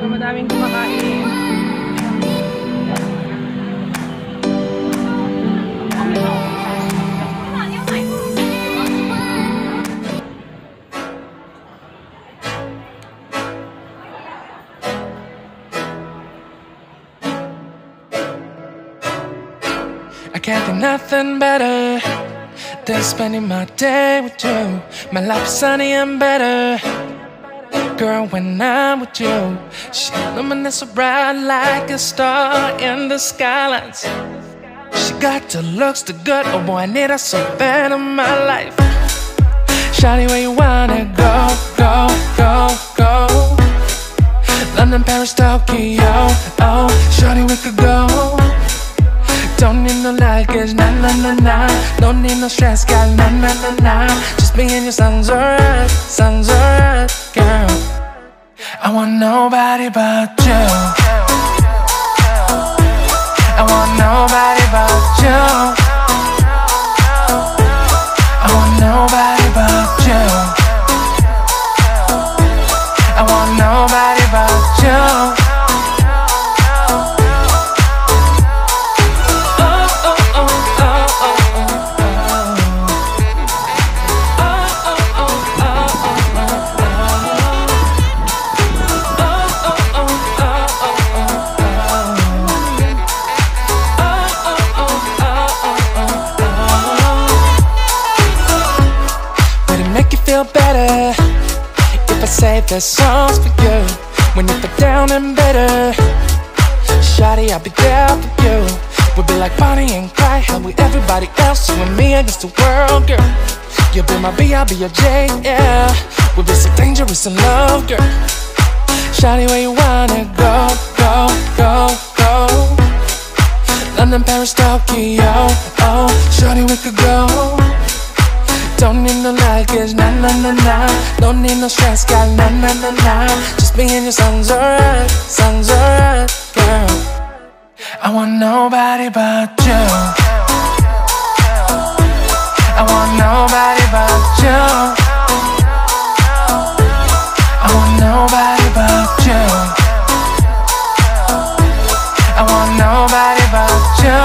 madaming kumakain. I can't think nothing better than spending my day with you. My life is sunny and better, girl, when I'm with you. She illuminates so bright like a star in the skylines. She got the looks, the good, oh boy, I need her so bad in my life. Shawty, where you wanna go, go, go, go? London, Paris, Tokyo, oh, shawty, we could go. Don't need no luggage, nah, nah, nah, nah. Don't need no stress, girl, nah, nah, nah, nah. Just me and you sounds alright, girl. I want nobody but you. I want nobody but you. I want nobody but you. I want nobody but you. Feel better if I save the songs for you. When you feel down and bitter, shawty, I'll be there for you. We'll be like Bonnie and Clyde, how we everybody else, you and me against the world, girl. You'll be my B, I'll be your J, yeah. We'll be so dangerous in love, girl. Shawty, where you wanna go, go, go, go? London, Paris, Tokyo, oh, shawty, we could go. Don't need no luggage, nah, nah, nah, nah. Don't need no stress, girl, nah, nah, nah, nah. Just me and you sounds alright, girl. I want nobody but you. I want nobody but you. I want nobody but you. I want nobody but you.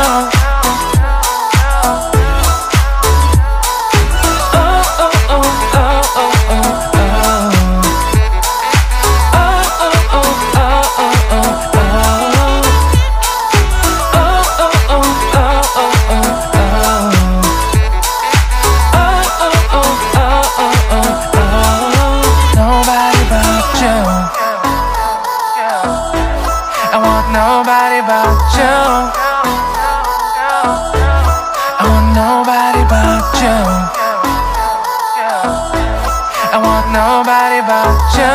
Nobody but you. I want nobody but you. I want nobody but you.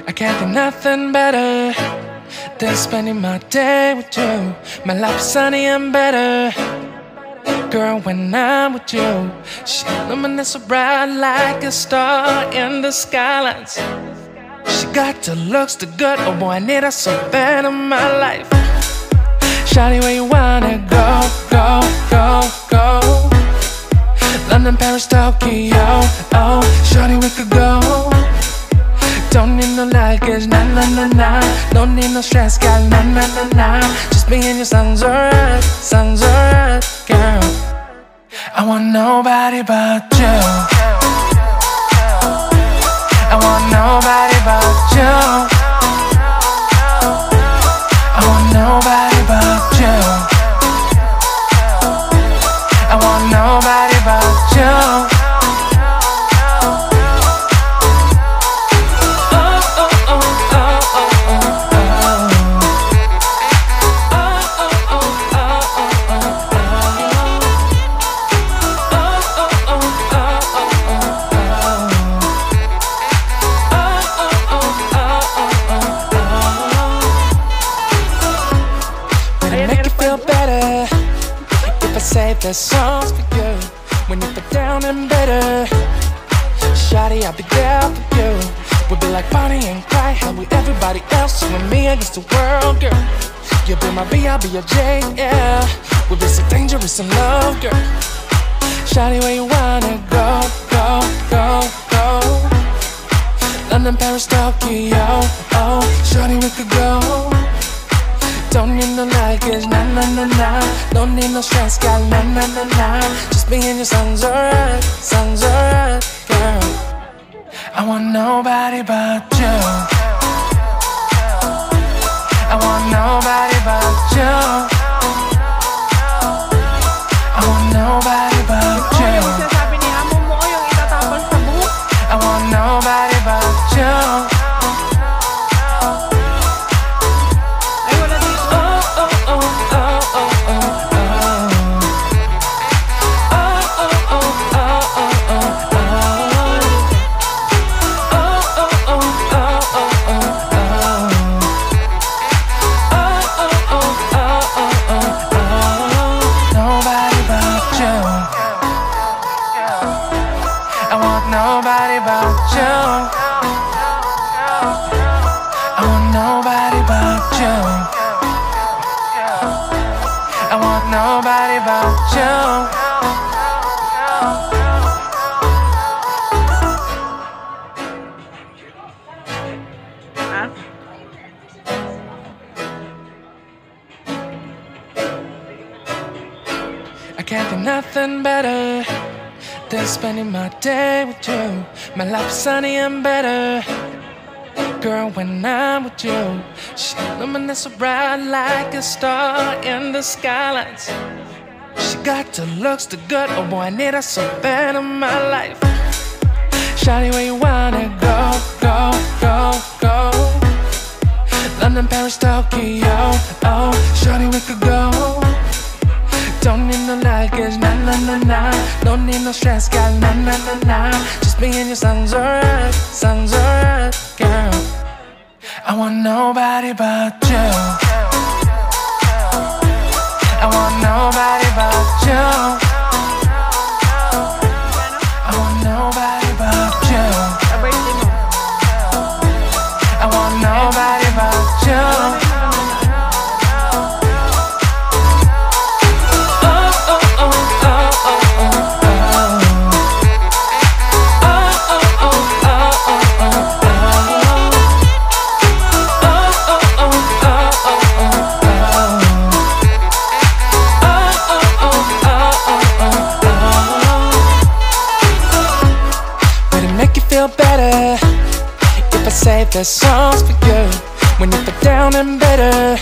I can't think nothing better than spending my day with you. My life is sunny and better, girl, when I'm with you. She illuminates so bright like a star in the skylines. She got the looks, the good, oh boy, I need her so bad in my life. Shawty, where you wanna go, go, go, go? London, Paris, Tokyo, oh, shawty, we could go. Don't need no luggage, nah, nah, nah, nah. Don't need no stress, girl, nah, nah, nah, nah. Just me and you sounds alright, girl. I want nobody but you. I want nobody but you. I want nobody but you. I want nobody but you. Save the songs for you. When you feel down and bitter, shawty, I'll be there for you. We'll be like Bonnie and Clyde, how we everybody else, you and me against the world, girl. You'll be my B, I'll be your J, yeah. We'll be so dangerous in love, girl. Shawty, where you wanna go, go, go, go? London, Paris, Tokyo, oh. Shawty, we could go. Don't need no luggage, nah, nah, nah, nah. Don't need no stress, gal, nah, nah, nah, nah. Just me and your sounds alright, girl. I want nobody but you. I want nobody but you. I want nobody but you. I want nobody but you. Nobody but you. I want nobody but you. I want nobody but you. I can't think nothing better than spending my day with you. My life is sunny and better, girl, when I'm with you. She luminous so bright like a star in the skylines. She got the looks, the good, oh boy, I need her so bad in my life. Shawty, where you wanna go, go, go, go? London, Paris, Tokyo, oh. Shawty, we could go. Don't need no luggage, nah, nah, nah, nah. Don't need no stress, gal, nah, nah, nah, nah. Just me and your sounds alright, girl. I want nobody but you. I want nobody but you. I want nobody but you. I want nobody but you. Better if I say the songs for you when you feel down and bitter.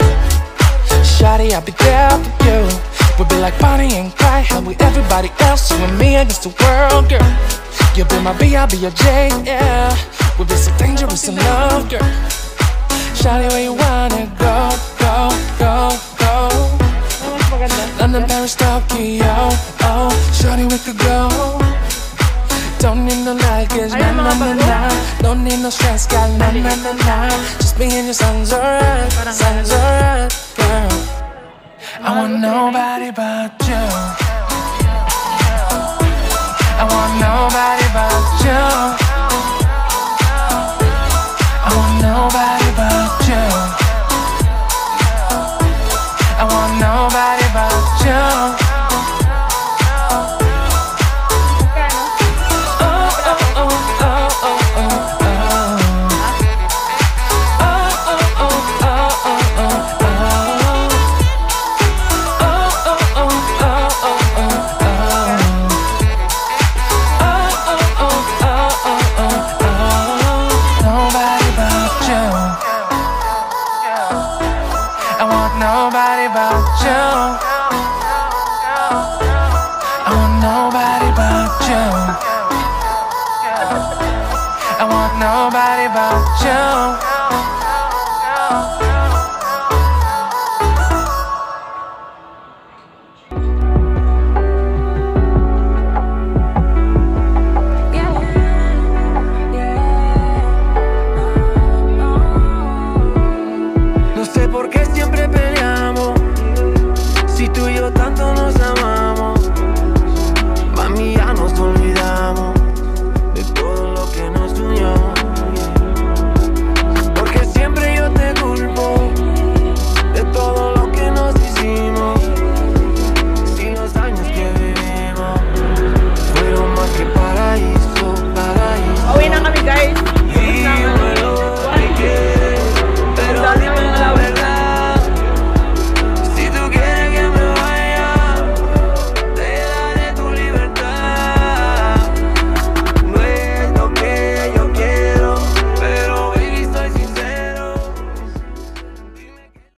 Shawty, I'll be there for you. We'll be like Bonnie and Clyde, how we everybody else, you and me against the world, girl. You'll be my B, I'll be your J, yeah. We'll be so dangerous in love, girl. Shawty, where you wanna go, go, go, go? London, Paris, Tokyo, oh. Shawty, we could go. Don't need no luggage, nah, nah, nah, nah. Don't need no stress, gal, nah, nah, nah, nah. Just me and your sounds alright, girl. I want nobody but you. I want nobody but you. I want nobody but you. I want nobody but you. Nobody but you. I want nobody but you. I want nobody but you. No sé por qué siempre